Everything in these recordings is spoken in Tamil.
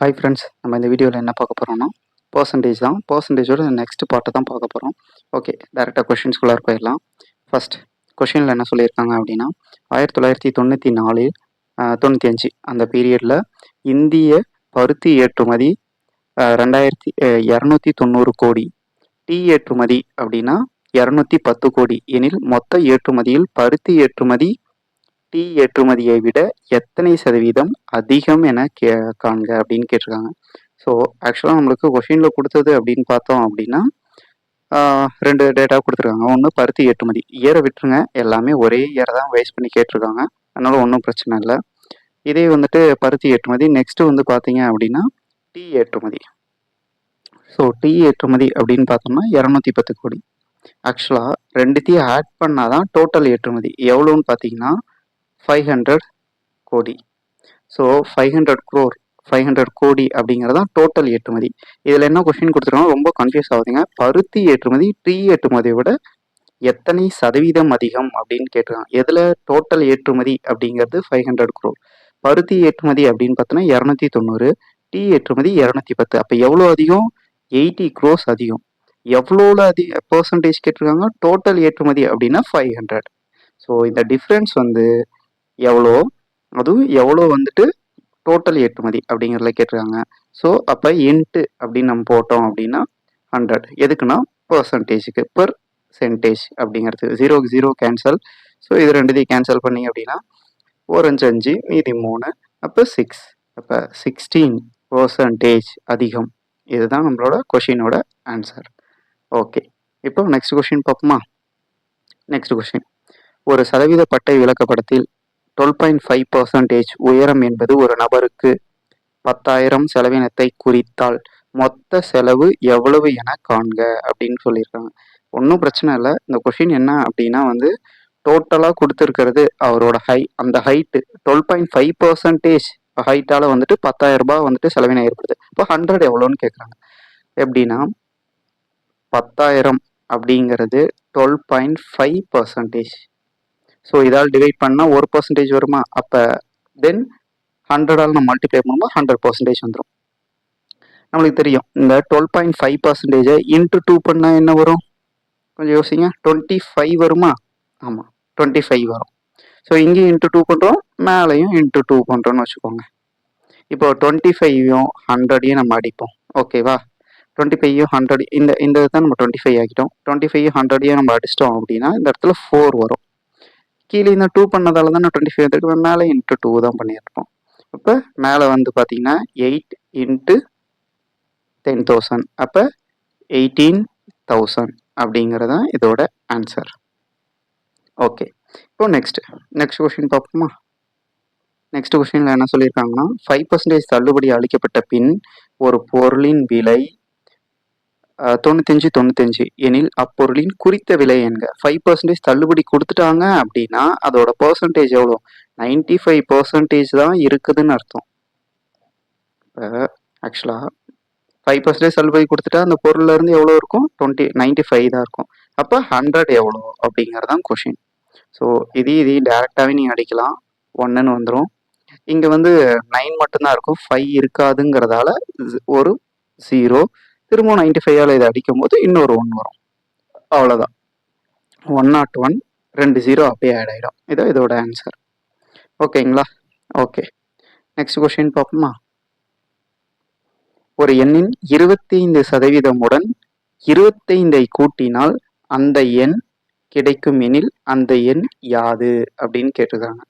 ஹாய் ஃப்ரெண்ட்ஸ், நம்ம இந்த வீடியோவில் என்ன பார்க்க போகிறோம்னா பர்சன்டேஜ் தான். பர்சன்டேஜோட நெக்ஸ்ட் பார்ட்டை தான் பார்க்க போகிறோம். ஓகே, டேரெக்டாக கொஷின்ஸ்குள்ளே போயிடலாம். ஃபர்ஸ்ட் கொஷினில் என்ன சொல்லியிருக்காங்க அப்படின்னா 1994 95 அந்த பீரியடில் இந்திய பருத்தி ஏற்றுமதி 290 கோடி, டீ ஏற்றுமதி அப்படின்னா 210 கோடி எனில் மொத்த ஏற்றுமதியில் பருத்தி ஏற்றுமதி டீ ஏற்றுமதியை விட எத்தனை சதவீதம் அதிகம் என காண்க அப்படின்னு கேட்டிருக்காங்க. ஸோ ஆக்சுவலாக நம்மளுக்கு கொஷினில் கொடுத்தது அப்படின்னு பார்த்தோம் அப்படின்னா ரெண்டு டேட்டா கொடுத்துருக்காங்க. ஒன்று பருத்தி ஏற்றுமதி, இயரை விட்டுருங்க, எல்லாமே ஒரே இயரை தான் வேஸ்ட் பண்ணி கேட்டிருக்காங்க, அதனால ஒன்றும் பிரச்சனை இல்லை. இதே வந்துட்டு பருத்தி ஏற்றுமதி. நெக்ஸ்ட்டு வந்து பார்த்தீங்க அப்படின்னா டீ ஏற்றுமதி. ஸோ டீ ஏற்றுமதி அப்படின்னு பார்த்தோம்னா 210 கோடி. ஆக்சுவலாக ரெண்டுத்தையும் ஆட் பண்ணால் தான் டோட்டல் ஏற்றுமதி எவ்வளோன்னு பார்த்தீங்கன்னா 500 கோடி. ஸோ 500 கோடி அப்படிங்கிறதான் டோட்டல் ஏற்றுமதி. இதில் என்ன கொஸ்டின் கொடுத்துருக்காங்க, ரொம்ப கன்ஃபியூஸ் ஆகுதுங்க. பருத்தி ஏற்றுமதி டீ ஏற்றுமதியை விட எத்தனை சதவீதம் அதிகம் அப்படின்னு கேட்டிருக்காங்க. எதில் டோட்டல் ஏற்றுமதி அப்படிங்கிறது 500 crore, பருத்தி ஏற்றுமதி அப்படின்னு பார்த்தோன்னா 290, டீ ஏற்றுமதி 210. அப்போ எவ்வளோ அதிகம்? 80 crores அதிகம். எவ்வளோல பர்சன்டேஜ் கேட்டிருக்காங்க? டோட்டல் ஏற்றுமதி அப்படின்னா 500. ஸோ இந்த டிஃப்ரென்ஸ் வந்து எவ்வளோ, அதுவும் எவ்வளோ வந்துட்டு டோட்டல் ஏற்றுமதி அப்படிங்கிறதுல கேட்டிருக்காங்க. ஸோ அப்போ இன்ட்டு அப்படின்னு நம்ம போட்டோம் அப்படின்னா 100. எதுக்குன்னா பர்சன்டேஜுக்கு, பெர்சென்டேஜ் அப்படிங்கிறது 0க்கு 0 கேன்சல். ஸோ இது ரெண்டுத்தையும் கேன்சல் பண்ணிங்க அப்படின்னா 4 5 5 மீதி 3, அப்போ 6. அப்போ 16% அதிகம். இதுதான் நம்மளோட கொஷினோட ஆன்சர். ஓகே, இப்போ நெக்ஸ்ட் கொஷின் பார்ப்போமா? நெக்ஸ்ட் கொஷின், ஒரு சதவீத பட்டை விளக்கப்படத்தில் 12.5% உயரம் என்பது ஒரு நபருக்கு 10,000 செலவினத்தை குறித்தால் மொத்த செலவு எவ்வளவு என காண்க அப்படின்னு சொல்லியிருக்காங்க. ஒன்றும் பிரச்சனை இல்லை. இந்த கொஷின் என்ன அப்படின்னா வந்து டோட்டலாக கொடுத்துருக்கிறது அவரோட அந்த ஹைட்டு 12.5% ஹைட்டால் வந்துட்டு 10,000 ரூபாய் வந்துட்டு செலவினம் ஏற்படுது. இப்போ 100 எவ்வளோன்னு கேட்குறாங்க. எப்படின்னா 10,000 அப்படிங்கிறது 12.5%. ஸோ இதால் டிவைட் பண்ணால் 1% வருமா? அப்போ தென் 100ஆல் நம்ம மல்டிப்ளை பண்ணும்போது 100% வந்துடும். நம்மளுக்கு தெரியும் இந்த 12.5% இன்ட்டு 2 பண்ணால் என்ன வரும்? கொஞ்சம் யோசிங்க. 25 வருமா? ஆமாம், 25 வரும். ஸோ இங்கேயும் இன்ட்டு 2 பண்ணுறோம், மேலேயும் இன்ட்டு 2 பண்ணுறோன்னு வச்சுக்கோங்க. இப்போ 25யும் 100ஐயும் நம்ம அடிப்போம். ஓகேவா? 25யும் 100 இந்த தான் நம்ம 25 ஆக்கிட்டோம். 25யும் 100ஐயும் நம்ம அடிச்சிட்டோம் அப்படின்னா இந்த இடத்துல 4 வரும். கீழே இந்த 2 பண்ணதால தான் 25 வந்துருக்கு, மேலே இன்ட்டு 2 தான் பண்ணியிருப்போம். அப்போ மேலே வந்து பார்த்தீங்கன்னா 8 இன்ட்டு 10,000, அப்போ 18,000 அப்படிங்கிறதான் இதோட ஆன்சர். ஓகே, இப்போ நெக்ஸ்ட் கொஸ்டின் பார்ப்போமா? நெக்ஸ்ட் கொஸ்டினில் என்ன சொல்லியிருக்காங்கன்னா 5% தள்ளுபடி அளிக்கப்பட்ட பின் ஒரு பொருளின் விலை 95 எனில் அப்பொருளின் குறித்த விலை என்க. 5% தள்ளுபடி கொடுத்துட்டாங்க அப்படின்னா அதோட பர்சன்டேஜ் எவ்வளோ? 95% தான் இருக்குதுன்னு அர்த்தம். இப்போ ஆக்சுவலாக 5% தள்ளுபடி கொடுத்துட்டா அந்த பொருள்ல இருந்து எவ்வளோ இருக்கும்? 95 தான் இருக்கும். அப்போ 100 எவ்வளோ அப்படிங்கிறதான் கொஷின். ஸோ இதையும் டேரெக்டாகவே நீங்கள் அடிக்கலாம், 1ன்னு வந்துடும். இங்கே வந்து 9 மட்டும்தான் இருக்கும், 5 இருக்காதுங்கிறதால ஒரு 0. திரும்ப 95ஆல் இதை அடிக்கும் போது இன்னொரு 1 வரும். அவ்வளோதான், 101, 2 0 அப்படியே ஆட் ஆகிடும். இதோட ஆன்சர். ஓகேங்களா? ஓகே, நெக்ஸ்ட் கொஸ்டின் பார்ப்போமா? ஒரு எண்ணின் 25% 25ஐ கூட்டினால் அந்த எண் கிடைக்கும் எனில் அந்த எண் யாது அப்படின்னு கேட்டிருக்காங்க.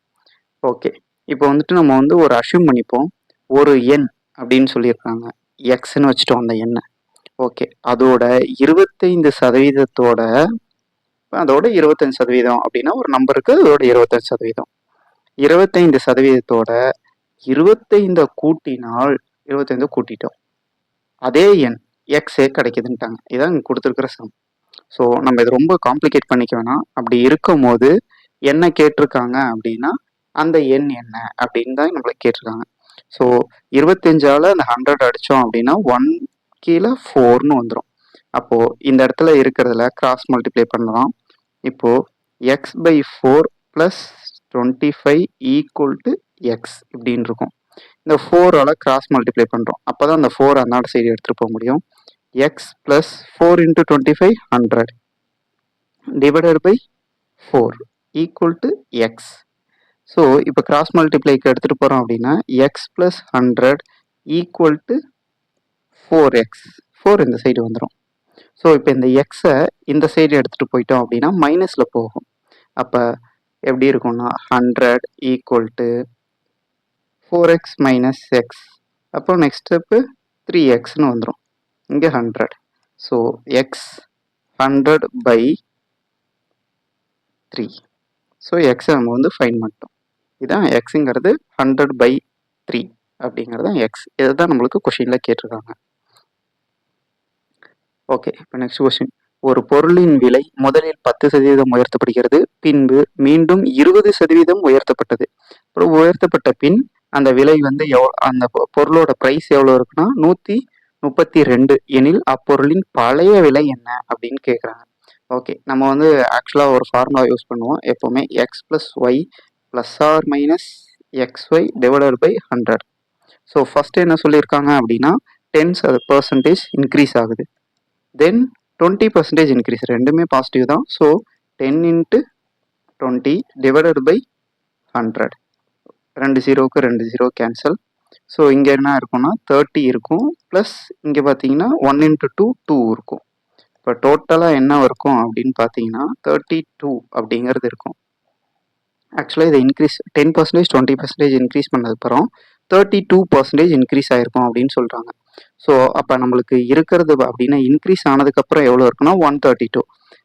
ஓகே, இப்போ வந்துட்டு நம்ம வந்து ஒரு அஷ்யூம் பண்ணிப்போம். ஒரு எண் அப்படின்னு சொல்லியிருக்காங்க, எக்ஸ்ன்னு வச்சுட்டோம் அந்த எண்ணை. ஓகே, அதோட 25%, அதோட 25% அப்படின்னா ஒரு நம்பருக்கு அதோட 25%. 25%ஓட 25 கூட்டினால் 25 கூட்டிட்டோம், அதே எண் எக்ஸே கிடைக்குதுன்ட்டாங்க. இதான் இங்கே கொடுத்துருக்கிற சம். ஸோ நம்ம இது ரொம்ப காம்ப்ளிகேட் பண்ணிக்க வேணாம். அப்படி இருக்கும் போது என்ன கேட்டிருக்காங்க அப்படின்னா அந்த எண் என்ன அப்படின்னு தான் நம்மளுக்கு கேட்டிருக்காங்க. ஸோ 25ஆல் அந்த 100 அடித்தோம் அப்படின்னா 1 கீழே 4ன்னு வந்துடும். அப்போது இந்த இடத்துல இருக்கிறதுல கிராஸ் மல்டிப்ளை பண்ணலாம். இப்போது x/4 + 25 ஈக்குவல் டு எக்ஸ் இப்படின்னு இருக்கும். இந்த 4ஆல் கிராஸ் மல்டிப்ளை பண்ணுறோம். அப்போ தான் அந்த 4 அந்தாண்ட சைடு எடுத்துகிட்டு போக முடியும். X plus 4 × 25 100 divided by 4 equal to x. So இப்போ கிராஸ் மல்டிப்ளைக்கு எடுத்துகிட்டு போகிறோம் அப்படின்னா X plus 100 equal to 4x. 4 இந்த சைடு வந்துடும். ஸோ இப்போ இந்த எக்ஸை இந்த சைடு எடுத்துகிட்டு போயிட்டோம் அப்படின்னா மைனஸில் போகும். அப்போ எப்படி இருக்கும்னா 100 equal to 4x minus X. அப்போ நெக்ஸ்ட் ஸ்டெப்பு 3xன்னு வந்துடும். இங்கே 100. So X 100 by 3. ஸோ எக்ஸை நம்ம வந்து ஃபைன் பண்ணிட்டோம். இதுதான் எக்ஸுங்கிறது 100 பை 3 அப்படிங்கிறது தான் எக்ஸ். இதை தான் நம்மளுக்கு கொஷினில் கேட்டிருக்காங்க. ஓகே, இப்போ நெக்ஸ்ட் கொஸ்டின். ஒரு பொருளின் விலை முதலில் 10% உயர்த்தப்படுகிறது, பின்பு மீண்டும் 20% உயர்த்தப்பட்டது. அப்புறம் உயர்த்தப்பட்ட பின் அந்த விலை வந்து அந்த பொருளோட ப்ரைஸ் எவ்வளோ இருக்குன்னா 132 எனில் அப்பொருளின் பழைய விலை என்ன அப்படின்னு கேட்குறாங்க. ஓகே, நம்ம வந்து ஆக்சுவலாக ஒரு ஃபார்முலா யூஸ் பண்ணுவோம் எப்போவுமே. X plus y plus or minus x y divided by 100. So first என்ன சொல்லியிருக்காங்க அப்படின்னா 10% இன்க்ரீஸ் ஆகுது, தென் 20% இன்க்ரீஸ். ரெண்டுமே பாசிட்டிவ் தான். So 10 × 20 divided by 100. 2 0க்கு 2 0 கேன்சல். ஸோ இங்கே என்ன இருக்கும்னா 30 இருக்கும், ப்ளஸ் இங்கே பார்த்தீங்கன்னா 1 × 2 2 இருக்கும். இப்போ டோட்டலாக என்ன இருக்கும் அப்படின்னு பார்த்தீங்கன்னா 32 அப்படிங்கிறது இருக்கும். ஆக்சுவலாக இதை இன்க்ரீஸ் 10% 20% இன்க்ரீஸ் பண்ணதுக்கப்புறம் 32% இன்க்ரீஸ் ஆகிருக்கும் அப்படின்னு சொல்கிறாங்க. ஸோ அப்போ நம்மளுக்கு இருக்கிறது அப்படின்னா இன்க்ரீஸ் ஆனதுக்கப்புறம் எவ்வளோ இருக்குன்னா 132.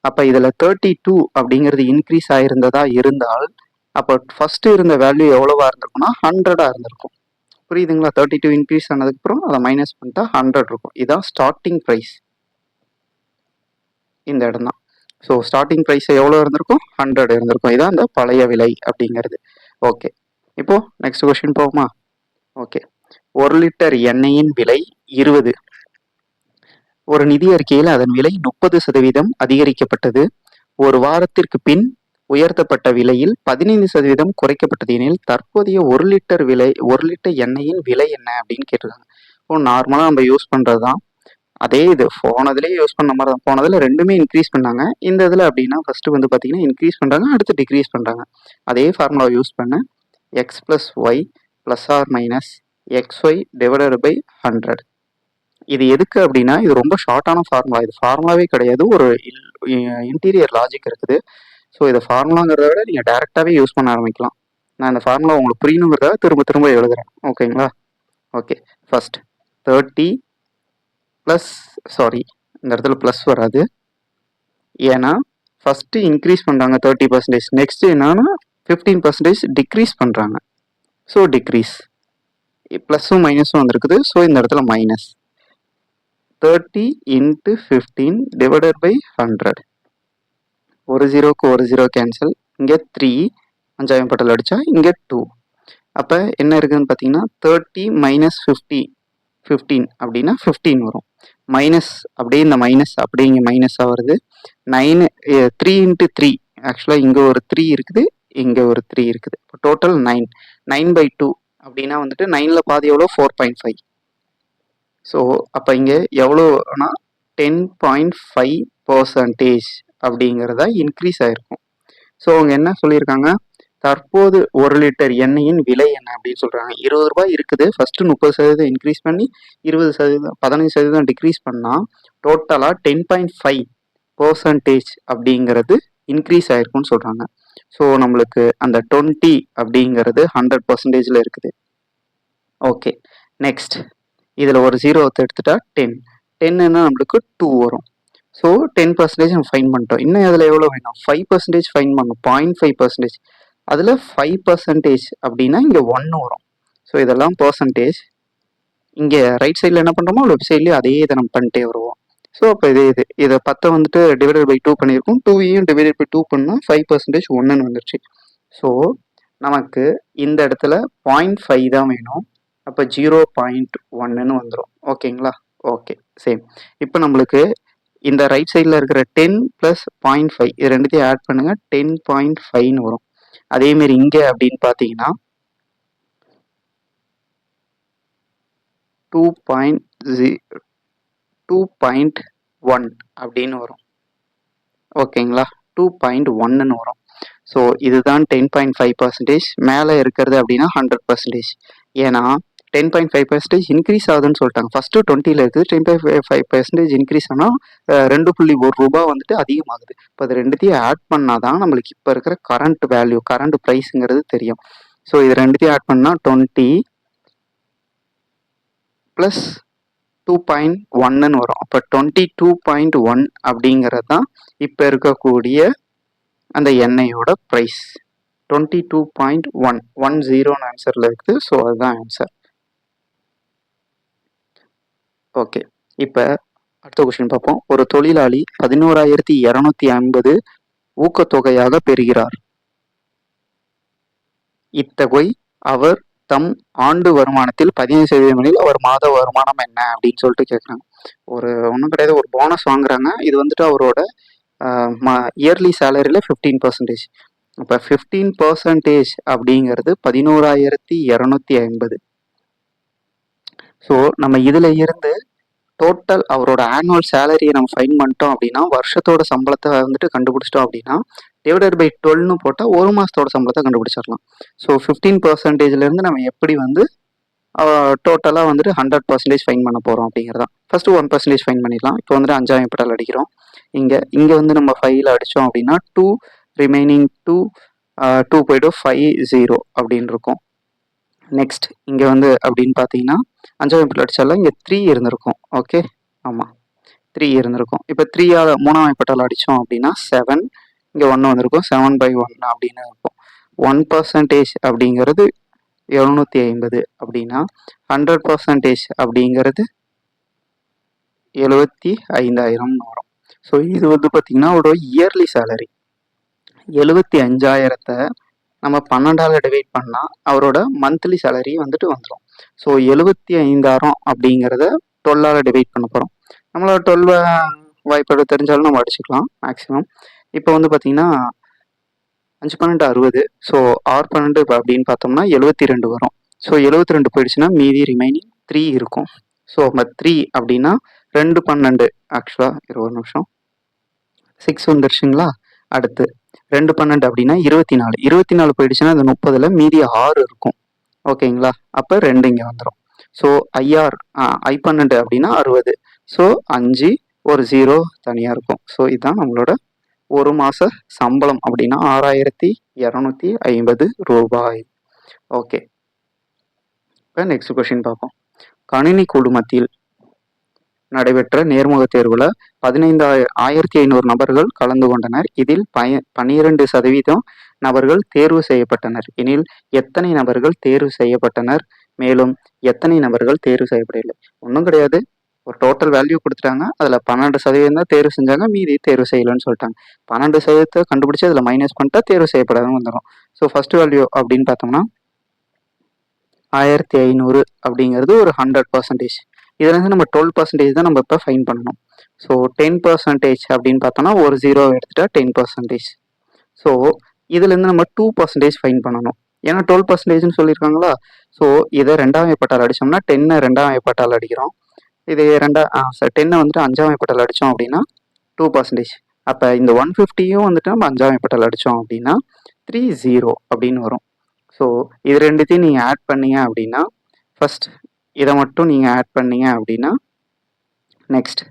அப்போ இதில் 32 அப்படிங்கிறது இன்க்ரீஸ் ஆகிருந்ததா இருந்தால் அப்போ ஃபஸ்ட்டு இருந்த வேல்யூ எவ்வளோவா இருந்திருக்கும்னா 100ஆக இருந்திருக்கும். புரியுதுங்களா? 32 இன்க்ரீஸ் ஆனதுக்கப்புறம் அதை மைனஸ் பண்ணிட்டா 100 இருக்கும். இதுதான் ஸ்டார்டிங் ப்ரைஸ். இந்த இடம் தான். ஸோ ஸ்டார்டிங் ப்ரைஸ் எவ்வளோ இருந்திருக்கும்? 100 இருந்திருக்கும். இதான் அந்த பழைய விலை அப்படிங்கிறது. ஓகே, இப்போது நெக்ஸ்ட் கொஸ்டின் போகுமா? ஓகே, 1 லிட்டர் எண்ணெயின் விலை 20. ஒரு நிதி அறிக்கையில் அதன் விலை 30% அதிகரிக்கப்பட்டது. ஒரு வாரத்திற்கு பின் உயர்த்தப்பட்ட விலையில் 15% குறைக்கப்பட்டது எனில் தற்போதைய 1 லிட்டர் எண்ணெயின் விலை என்ன அப்படின்னு கேட்டிருக்காங்க. இப்போ நார்மலாக நம்ம யூஸ் பண்ணுறது தான். அதே இது போனதுலேயே யூஸ் பண்ண மாதிரி தான். போனதில் ரெண்டுமே இன்க்ரீஸ் பண்ணாங்க. இந்த இதில் அப்படின்னா ஃபஸ்ட்டு வந்து பார்த்தீங்கன்னா இன்க்ரீஸ் பண்ணுறாங்க, அடுத்து டிக்ரீஸ் பண்ணுறாங்க. அதே ஃபார்முலா யூஸ் பண்ண x plus y plus or minus x y divided by 100. இது எதுக்கு அப்படின்னா இது ரொம்ப ஷார்ட்டான ஃபார்முலா. இது ஃபார்முலாவே கிடையாது, ஒரு இன்டீரியர் லாஜிக் இருக்குது. ஸோ இதை ஃபார்முலாங்கிறத விட நீங்கள் டேரெக்டாகவே யூஸ் பண்ண ஆரம்பிக்கலாம். நான் இந்த ஃபார்முலா உங்களுக்கு புரியணுங்கிறத திரும்ப திரும்ப எழுதுகிறேன். ஓகேங்களா? ஓகே, ஃபஸ்ட் 30 ப்ளஸ் இந்த இடத்துல ப்ளஸ் வராது, ஏன்னா ஃபஸ்ட்டு இன்க்ரீஸ் பண்ணுறாங்க 30%. நெக்ஸ்ட்டு என்னன்னா 15% டிக்ரீஸ் பண்ணுறாங்க. ஸோ டிக்ரீஸ், ப்ளஸ்ஸும் மைனஸும் வந்துருக்குது. ஸோ இந்த இடத்துல மைனஸ் 30 × 15 டிவைடட் பை 100. ஒரு 0க்கு 1 0 கேன்சல். இங்கே 3 5ஆம் பட்டல் அடித்தா இங்கே 2. அப்போ என்ன இருக்குதுன்னு பார்த்தீங்கன்னா 30 மைனஸ் 15 அப்படின்னா 15 வரும். மைனஸ் அப்படியே இந்த மைனஸ் அப்படியே இங்கே மைனஸாக வருது. 9 3 × 3. ஆக்சுவலாக இங்கே ஒரு 3 இருக்குது, இங்கே ஒரு 3 இருக்குது. இப்போ டோட்டல் 9/2 அப்படின்னா வந்துட்டு 9ல் பாதி எவ்வளோ? 4.5. ஸோ அப்போ இங்கே எவ்வளோனா 10.5% அப்படிங்கிறதா இன்க்ரீஸ் ஆகிருக்கும். ஸோ அவங்க என்ன சொல்லியிருக்காங்க? தற்போது 1 லிட்டர் எண்ணெயின் விலை என்ன அப்படின்னு சொல்கிறாங்க. 20 ரூபாய் இருக்குது. ஃபஸ்ட்டு 30% இன்க்ரீஸ் பண்ணி 20% 15% டிக்ரீஸ் பண்ணால் டோட்டலாக 10.5% அப்படிங்கிறது இன்க்ரீஸ் ஆகிருக்குன்னு சொல்கிறாங்க. ஸோ நம்மளுக்கு அந்த 20 அப்படிங்கிறது 100%ல் இருக்குது. ஓகே, நெக்ஸ்ட் இதில் ஒரு 0 எடுத்துட்டா 10ன்னா நம்மளுக்கு 2 வரும். ஸோ 10% நம்ம ஃபைன் பண்ணிட்டோம். இன்னும் அதில் எவ்வளோ வேணும்? 5% ஃபைன் பண்ணணும். 0.5%. அதில் 5% அப்படின்னா இங்கே 1 வரும். ஸோ இதெல்லாம் பர்சன்டேஜ். இங்கே ரைட் சைடில் என்ன பண்ணுறோமோ லெஃப்ட் சைட்லேயும் அதே இதை நம்ம பண்ணிட்டே வருவோம். ஸோ அப்போ இதை 10 வந்துட்டு டிவைடட் பை 2 பண்ணியிருக்கோம். 2யும் டிவைடட் பை 2 பண்ணால் 5% 1ன்னு வந்துருச்சு. ஸோ நமக்கு இந்த இடத்துல 0.5 தான் வேணும். அப்போ 0.1ன்னு வந்துடும். ஓகேங்களா? Okay, same. இப்போ நம்மளுக்கு இந்த ரைட் சைடில் இருக்கிற 10 + 0.5 இது ரெண்டுத்தையும் ஆட் பண்ணுங்கள், 10.5ன்னு வரும். அதேமாரி இங்கே அப்படின்னு பார்த்தீங்கன்னா 2.1 அப்படின்னு வரும். ஓகேங்களா, 2.1ன்னு வரும். ஸோ இதுதான் 10.5%. மேலே இருக்கிறது அப்படின்னா 100%. ஏன்னா 10.5% இன்க்ரீஸ் ஆகுதுன்னு சொல்லிட்டாங்க. ஃபர்ஸ்ட் 20ல இருக்குது, 10.5% இன்க்ரீஸ் ஆனால் 2.1 ரூபாய் வந்துட்டு அதிகமாகுது. இப்போ அது ரெண்டுத்தையும் ஆட் பண்ணாதான் நம்மளுக்கு இப்போ இருக்கிற கரண்ட் வேல்யூ, கரண்ட் ப்ரைஸுங்கிறது தெரியும். ஸோ இது ரெண்டுத்தையும் ஆட் பண்ணால் 20 + 2.1ன்னு வரும். அப்போ 22.1 அப்படிங்கிறது தான் இப்போ இருக்கக்கூடிய அந்த எண்ணெயோட ப்ரைஸ். 22.110 ஆன்சரில் இருக்குது. ஸோ அதுதான் ஆன்சர். ஓகே, இப்போ அடுத்த கொஸ்டின் பார்ப்போம். ஒரு தொழிலாளி 11,250 ஊக்கத்தொகையாக பெறுகிறார். இத்தொகை அவர் தம் ஆண்டு வருமானத்தில் 15% அவர் மாத வருமானம் என்ன அப்படின்னு சொல்லிட்டு கேட்குறாங்க. ஒரு ஒன்றும் கிடையாது, ஒரு போனஸ் வாங்குறாங்க. இது வந்துட்டு அவரோட இயர்லி சேலரியில் 15%. அப்போ 15% அப்படிங்கிறது 11,250. ஸோ நம்ம இதில் இருந்து டோட்டல் அவரோட ஆனுவல் சேலரியை நம்ம ஃபைன் பண்ணிட்டோம் அப்படின்னா, வருஷத்தோட சம்பளத்தை வந்துட்டு கண்டுபிடிச்சிட்டோம் அப்படின்னா, டிவைடட் பை 12ன்னு போட்டால் ஒரு மாதத்தோட சம்பளத்தை கண்டுபிடிச்சிடலாம். ஸோ 15%லேருந்து நம்ம எப்படி வந்து டோட்டலாக வந்துட்டு 100% ஃபைன் பண்ண போகிறோம் அப்படிங்கிறதான். ஃபஸ்ட்டு 1% ஃபைன் பண்ணிடலாம். இப்போ வந்துட்டு 5,000 பெட்டால் அடிக்கிறோம். இங்கே வந்து நம்ம 5ல் அடித்தோம் அப்படின்னா 2 ரிமைனிங் 2.50 அப்படின்னு இருக்கும். நெக்ஸ்ட் இங்கே வந்து அப்படின்னு பார்த்தீங்கன்னா 5,000 பெட்டால் அடித்தாலும் இங்கே 3 இருந்திருக்கும். ஓகே, ஆமாம் 3 இருந்திருக்கும். இப்போ 3ஆல் 3,000 பெட்டால் அடித்தோம் அப்படின்னா 7, இங்கே 1 வந்திருக்கும். 7/1 அப்படின்னு இருக்கும். 1% அப்படிங்கிறது 750 அப்படின்னா 100% அப்படிங்கிறது 75,000 வரும். ஸோ இது வந்து பார்த்தீங்கன்னா அவரோட இயர்லி சேலரி. 75,000 நம்ம 12ஆல் டிவைட் பண்ணால் அவரோட மந்த்லி சேலரி வந்துட்டு வந்துடும். ஸோ 75,000 அப்படிங்கிறத 12ஆல் டிவைட் பண்ண போகிறோம். நம்மளோட 12 வாய்ப்பாடு தெரிஞ்சாலும் நம்ம அடிச்சுக்கலாம் மேக்ஸிமம். இப்போ வந்து பார்த்தீங்கன்னா 5×12 60. ஸோ 6×12 அப்படின்னு பார்த்தோம்னா 72 வரும். ஸோ 72 போயிடுச்சுன்னா மீதி ரிமைனிங் 3 இருக்கும். ஸோ நம்ம 3 அப்படின்னா 2×12 ஆக்சுவலாக 20 நிமிஷம் 6 வந்துருச்சுங்களா. அடுத்து 2×12 அப்படின்னா 24. 24 போயிடுச்சுன்னா அந்த 30ல் மீதி 6 இருக்கும். ஓகேங்களா, அப்போ 2 இங்கே வந்துடும். ஸோ I12 அப்படின்னா 60. ஸோ 5 ஒரு 0 தனியாக இருக்கும். ஸோ இதுதான் நம்மளோட ஒரு மாத சம்பளம் அப்படின்னா 6,250 ரூபாய். ஓகே, இப்போ நெக்ஸ்ட் கொஸ்டின் பார்ப்போம். கணினி குழுமத்தில் நடைபெற்ற நேர்முக தேர்வில் 15,500 நபர்கள் கலந்து கொண்டனர். இதில் 12% நபர்கள் தேர்வு செய்யப்பட்டனர் எனில் எத்தனை நபர்கள் தேர்வு செய்யப்பட்டனர்? மேலும் எத்தனை நபர்கள் தேர்வு செய்யப்படவில்லை? ஒன்றும் கிடையாது, ஒரு டோட்டல் வேல்யூ கொடுத்துட்டாங்க. அதில் 12% தான் தேர்வு செஞ்சாங்க, மீதி தேர்வு செய்யலைன்னு சொல்லிட்டாங்க. 12% கண்டுபிடிச்சி அதில் மைனஸ் பண்ணிட்டா தேர்வு செய்யப்படாதவங்க வந்துடும். ஸோ ஃபர்ஸ்ட் வேல்யூ அப்படின்னு பார்த்தோம்னா 1,500 அப்படிங்கிறது ஒரு 100%. இதுலேருந்து நம்ம 12% தான் நம்ம இப்போ ஃபைன் பண்ணணும். ஸோ 10% அப்படின்னு பார்த்தோம்னா ஒரு 0 எடுத்துட்டா 10%. ஸோ இதுலேருந்து நம்ம 2% ஃபைன் பண்ணணும். ஏன்னா 12%ன்னு சொல்லியிருக்காங்களா. ஸோ இதை 2ஆம் வாய்ப்பாட்டால் அடித்தோம்னா 10 2ஆம் வாய்ப்பாட்டால் அடிக்கிறோம். இது 10 வந்துட்டு 5ஆம் வாய்ப்பாட்டால் அடித்தோம் அப்படின்னா 2%. அப்போ இந்த 150யும் வந்துட்டு நம்ம 5ஆம் வாய்ப்பாட்டால் அடித்தோம் அப்படின்னா 30 அப்படின்னு வரும். ஸோ இது ரெண்டுத்தையும் நீங்கள் ஆட் பண்ணீங்க அப்படின்னா, ஃபர்ஸ்ட் இதை மட்டும் நீங்கள் ஆட் பண்ணீங்க அப்படின்னா நெக்ஸ்ட்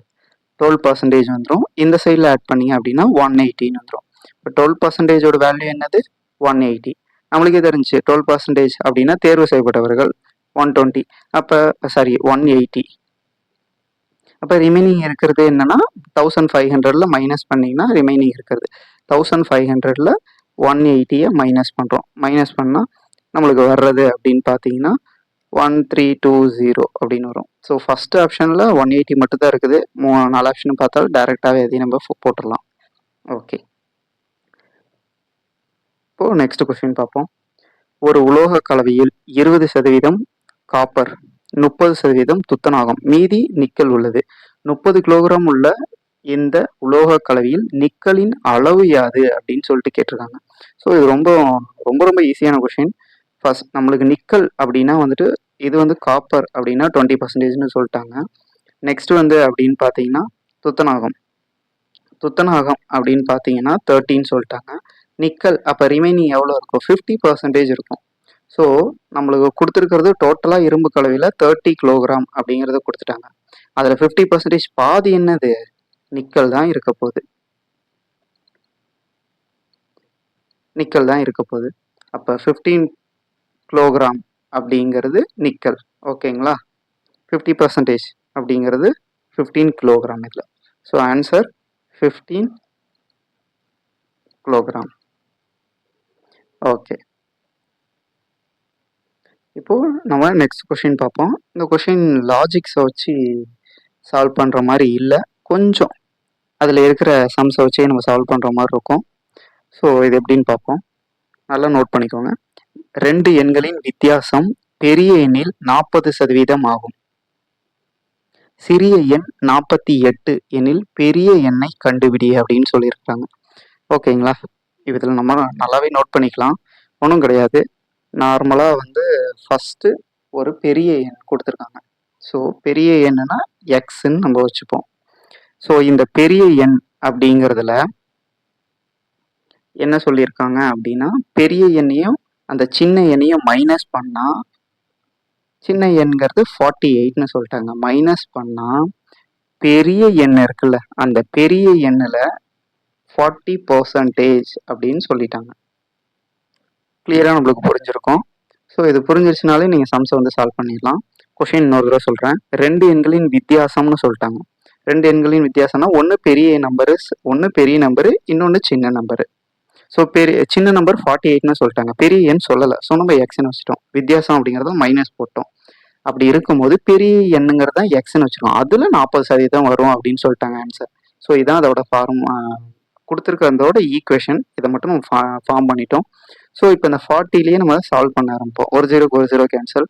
12% வந்துடும். இந்த சைடில் ஆட் பண்ணீங்க அப்படின்னா 180ன்னு வந்துடும். இப்போ 12%ஓட வேல்யூ என்னது? 180. நம்மளுக்கே தெரிஞ்சு 12% அப்படின்னா தேர்வு செய்யப்பட்டவர்கள் 120. அப்போ 180. அப்போ ரிமைனிங் இருக்கிறது என்னன்னா 1,500ல் மைனஸ் பண்ணிங்கன்னா ரிமைனிங் இருக்கிறது 1,500ல் 180யை மைனஸ் பண்ணுறோம். மைனஸ் பண்ணால் நம்மளுக்கு வர்றது அப்படின்னு பார்த்தீங்கன்னா 1320 அப்படின்னு வரும். ஸோ ஃபஸ்ட் ஆப்ஷனில் 180 மட்டும் தான் இருக்குது. 4 ஆப்ஷன் பார்த்தாலும் டைரெக்டாகவே எதையும் நம்ம போட்டுடலாம். ஓகே, இப்போது நெக்ஸ்ட் கொஸ்டின் பார்ப்போம். ஒரு உலோக கலவையில் 20% காப்பர், 30% துத்தநாகம், மீதி நிக்கல் உள்ளது. 30 கிலோகிராம் உள்ள இந்த உலோக கலவையில் நிக்கலின் அளவு யாது அப்படின்னு சொல்லிட்டு கேட்டிருக்காங்க. ஸோ இது ரொம்ப ரொம்ப ரொம்ப ஈஸியான கொஸ்டின். ஃபர்ஸ்ட் நம்மளுக்கு நிக்கல் அப்படின்னா வந்துட்டு இது வந்து காப்பர் அப்படின்னா 20%ன்னு சொல்லிட்டாங்க. நெக்ஸ்ட் வந்து அப்படின்னு பார்த்தீங்கன்னா துத்தநாகம். துத்தநாகம் அப்படின்னு பார்த்தீங்கன்னா 13 சொல்லிட்டாங்க. நிக்கல் அப்போ ரிமைனிங் எவ்வளோ இருக்கும்? 50% இருக்கும். ஸோ நம்மளுக்கு கொடுத்துருக்கிறது டோட்டலாக இரும்பு கலவையில் 30 கிலோகிராம் அப்படிங்கிறத கொடுத்துட்டாங்க. அதில் 50% பாதி என்னது? நிக்கல் தான் இருக்க போகுது. நிக்கல் தான் இருக்க போகுது. அப்போ 15 கிலோகிராம் அப்படிங்கிறது நிக்கல். ஓகேங்களா? 50% அப்படிங்கிறது 15 கிலோகிராம் இதில். So answer 15 kilogram. ஓகே, இப்போது நம்ம நெக்ஸ்ட் கொஷின் பார்ப்போம். இந்த கொஷின் லாஜிக்ஸை வச்சு சால்வ் பண்ணுற மாதிரி இல்லை, கொஞ்சம் அதில் இருக்கிற சம்ஸை வச்சே நம்ம சால்வ் பண்ணுற மாதிரி இருக்கும். ஸோ இது எப்படின்னு பார்ப்போம். நல்லா நோட் பண்ணிக்கோங்க. 2 எண்களின் வித்தியாசம் பெரிய எண்ணில் 40% ஆகும். சிறிய எண் 48 எனில் பெரிய எண்ணை கண்டுபிடி அப்படின்னு சொல்லியிருக்காங்க. ஓகேங்களா? இதில் நம்ம நல்லாவே நோட் பண்ணிக்கலாம். ஒன்றும் கிடையாது. நார்மலாக வந்து ஃபஸ்ட்டு ஒரு பெரிய எண் கொடுத்துருக்காங்க. ஸோ பெரிய எண்ணுனா எக்ஸ்ன்னு நம்ம வச்சுப்போம். ஸோ இந்த பெரிய எண் அப்படிங்கிறதுல என்ன சொல்லியிருக்காங்க அப்படின்னா, பெரிய எண்ணையும் அந்த சின்ன எண்ணையும் மைனஸ் பண்ணால், சின்ன எண்கிறது 48ன்னு சொல்லிட்டாங்க. மைனஸ் பண்ணால் பெரிய எண் இருக்குல்ல, அந்த பெரிய எண்ணில் 40% அப்படின்னு சொல்லிட்டாங்க. கிளியராக நம்மளுக்கு புரிஞ்சிருக்கும். ஸோ இது புரிஞ்சிருச்சுனாலே நீங்கள் சம்ஸை வந்து சால்வ் பண்ணிடலாம். கொஷின் இன்னொரு தடவை சொல்கிறேன். 2 எண்களின் வித்தியாசம்னு சொல்லிட்டாங்க. 2 எண்களின் வித்தியாசம்னா ஒன்று பெரிய நம்பரு, இன்னொன்று சின்ன நம்பரு. ஸோ சின்ன நம்பர் 48ன்னு சொல்லிட்டாங்க. பெரிய எண் சொல்லலை. ஸோ நம்ம எக்ஸ்ன்னு வச்சுட்டோம். வித்தியாசம் அப்படிங்கிறத மைனஸ் போட்டோம். அப்படி இருக்கும்போது பெரிய எண்ணுங்கிறத எக்ஸ்ன்னு வச்சுருக்கோம். அதில் 40% வரும் அப்படின்னு சொல்லிட்டாங்க ஆன்சர். ஸோ இதான் அதோட கொடுத்துருக்கிறதோட ஈக்குவேஷன். இதை மட்டும் நம்ம ஃபார்ம் பண்ணிட்டோம். ஸோ இப்போ இந்த 40லேயே நம்ம சால்வ் பண்ண ஆரம்பிப்போம். ஒரு 0 கேன்சல்.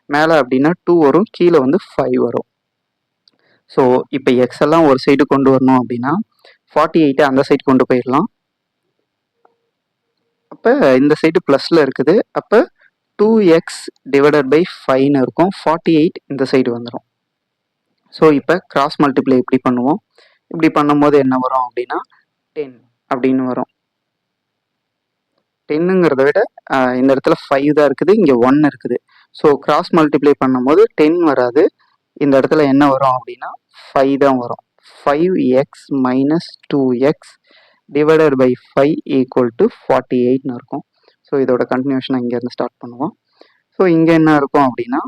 மேலே அப்படின்னா 2 வரும், கீழே வந்து 5 வரும். ஸோ இப்போ எக்ஸ் எல்லாம் ஒரு சைடு கொண்டு வரணும் அப்படின்னா 48 அந்த சைடு கொண்டு போயிடலாம். அப்போ இந்த சைடு ப்ளஸில் இருக்குது. அப்போ 2x டிவைடட் பை 5ன்னு இருக்கும். 48 இந்த சைடு வந்துடும். ஸோ இப்போ கிராஸ் மல்டிப்ளை இப்படி பண்ணுவோம். இப்படி பண்ணும்போது என்ன வரும் அப்படின்னா 10 அப்படின்னு வரும். 10ங்கிறத விட இந்த இடத்துல 5 தான் இருக்குது, இங்கே 1 இருக்குது. ஸோ கிராஸ் மல்டிப்ளை பண்ணும்போது 10 வராது. இந்த இடத்துல என்ன வரும் அப்படின்னா 5 தான் வரும். 5x minus 2x divided by 5 equal to 48ன்னு இருக்கும். ஸோ இதோட கண்டினியூஷனை இங்கேருந்து ஸ்டார்ட் பண்ணுவோம். ஸோ இங்கே என்ன இருக்கும் அப்படின்னா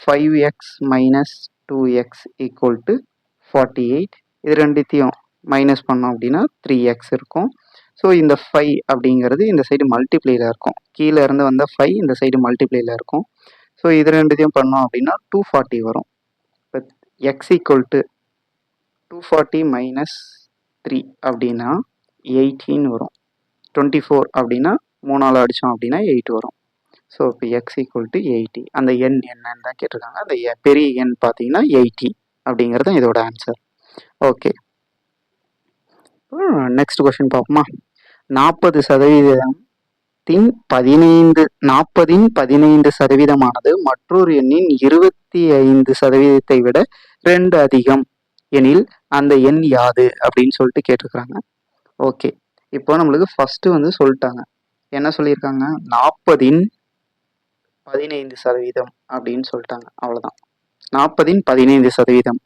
5x minus 2x equal to 48. இது ரெண்டுத்தையும் மைனஸ் பண்ணோம் அப்படின்னா 3x இருக்கும். ஸோ இந்த 5 அப்படிங்கிறது இந்த சைடு மல்டிப்ளையில் இருக்கும். கீழே இருந்து வந்த 5 இந்த சைடு மல்டிப்ளையில் இருக்கும். ஸோ இது ரெண்டுத்தையும் பண்ணோம் அப்படின்னா 240 வரும். இப்போ எக்ஸ் ஈக்குவல் டு 240 மைனஸ் 3 அப்படின்னா 18 வரும். 24 அப்படின்னா 3ஆல் அடித்தோம் அப்படின்னா 8 வரும். ஸோ இப்போ எக்ஸ் ஈக்குவல் டு 80. அந்த எண் என்னன்னு தான் கேட்டிருக்காங்க. அந்த பெரிய எண் பார்த்தீங்கன்னா 80 அப்படிங்கிறது தான் இதோட ஆன்சர். ஓகே, நெக்ஸ்ட் கொஸ்டின் பார்ப்போமா. 40%-இன் 15% மற்றொரு எண்ணின் 25%-ஐ விட 2 அதிகம் எனில் அந்த எண் யாது அப்படின்னு சொல்லிட்டு கேட்டிருக்கிறாங்க. ஓகே, இப்போ நம்மளுக்கு ஃபர்ஸ்ட் வந்து சொல்லிட்டாங்க. என்ன சொல்லியிருக்காங்க? 40-இன் 15% அப்படின்னு சொல்லிட்டாங்க. அவ்வளோதான். 40-இன் 15%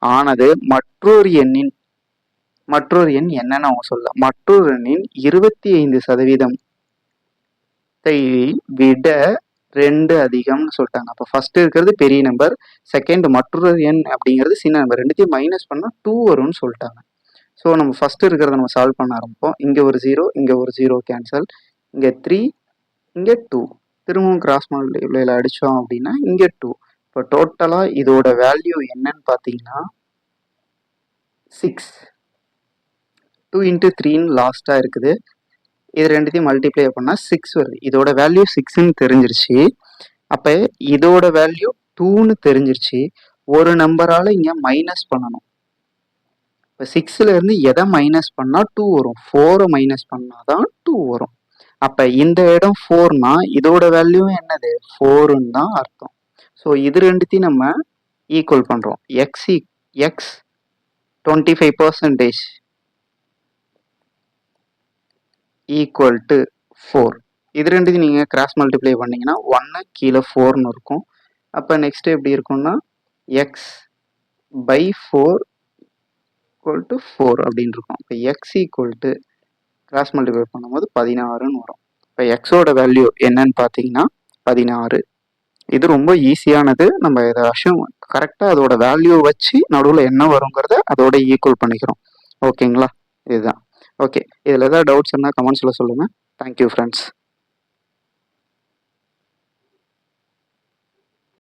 ஆனது மற்றொரு எண் என்னன்னு அவங்க சொல்ல, மற்றொரு எண்ணின் 25%-ஐ விட 2 அதிகம்னு சொல்லிட்டாங்க. அப்போ ஃபர்ஸ்ட் இருக்கிறது பெரிய நம்பர், செகண்ட் மற்றொரு எண் அப்படிங்கிறது சின்ன நம்பர். ரெண்டுத்தையும் மைனஸ் பண்ணால் 2 வரும்னு சொல்லிட்டாங்க. ஸோ நம்ம ஃபர்ஸ்ட் இருக்கிறத நம்ம சால்வ் பண்ண ஆரம்பிப்போம். இங்கே ஒரு 0, இங்கே ஒரு 0 கேன்சல், இங்கே 3, இங்கே 2. திரும்பவும் கிராஸ் மல்டிப்ளைல அடித்தோம் அப்படின்னா இங்கே 2. இப்போ டோட்டலாக இதோட வேல்யூ என்னன்னு பார்த்தீங்கன்னா 6. 2 × 3ன்னு லாஸ்ட்டாக இருக்குது. இது ரெண்டுத்தையும் மல்டிப்ளை பண்ணால் 6 வருது. இதோட வேல்யூ 6ன்னு தெரிஞ்சிருச்சு. அப்போ இதோட வேல்யூ 2ன்னு தெரிஞ்சிருச்சு. ஒரு நம்பரால் இங்கே மைனஸ் பண்ணணும். இப்போ 6ல் இருந்து எதை மைனஸ் பண்ணால் 2 வரும்? 4 மைனஸ் பண்ணால் தான் 2 வரும். அப்போ இந்த இடம் 4னா இதோட வேல்யூ என்னது 4ன்னு தான் அர்த்தம். ஸோ இது ரெண்டுத்தையும் நம்ம ஈக்குவல் பண்ணுறோம். X 25% equal to 4. இது ரெண்டுத்தையும் நீங்கள் கிராஸ் மல்டிப்ளை பண்ணிங்கன்னா 1 கீழே 4ன்னு இருக்கும். அப்போ நெக்ஸ்ட் எப்படி இருக்கும்னா எக்ஸ் பை 4 ஈக்குவல் டு 4 அப்படின்னு இருக்கும். இப்போ X equal to cross multiply பண்ணும்போது 16ன்னு வரும். இப்போ எக்ஸோட வேல்யூ என்னன்னு பார்த்தீங்கன்னா 16. இது ரொம்ப ஈஸியானது. நம்ம ஏதாச்சும் கரெக்டாக அதோட வேல்யூ வச்சு நடுவில் என்ன வருங்கிறத அதோட ஈக்குவல் பண்ணிக்கிறோம். ஓகேங்களா? இதுதான். ஓகே, இதில் ஏதாவது டவுட்ஸ் இருந்தால் கமெண்ட்ஸில் சொல்லுங்கள். Thank you friends.